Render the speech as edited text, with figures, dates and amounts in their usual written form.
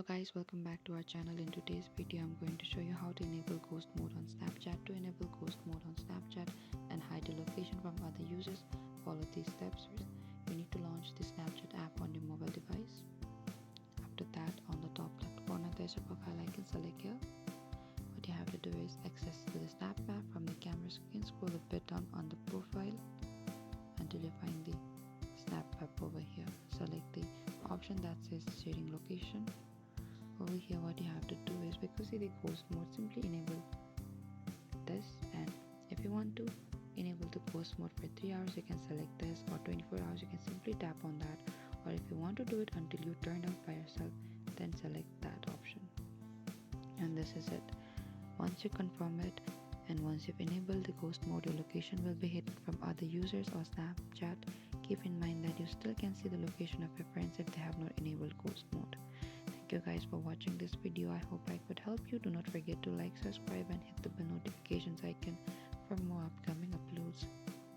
Hello guys, welcome back to our channel. In today's video I'm going to show you how to enable ghost mode on Snapchat. To enable ghost mode on Snapchat and hide the location from other users, follow these steps. First, you need to launch the Snapchat app on your mobile device. After that, on the top left corner there's a profile icon. Select here. What you have to do is access to the Snap map from the camera screen. Scroll a bit down on the profile until you find the Snap map over here. Select the option that says sharing location. Over here what you have to do is, because the ghost mode, simply enable this, and if you want to enable the ghost mode for 3 hours you can select this, or 24 hours you can simply tap on that, or if you want to do it until you turn off by yourself, then select that option. And this is it. Once you confirm it and once you've enabled the ghost mode, your location will be hidden from other users or Snapchat. Keep in mind that you still can see the location of your friends if they have not enabled ghost mode. Thank you guys for watching this video. I hope I could help you. Do not forget to like, subscribe and hit the bell notifications icon for more upcoming uploads.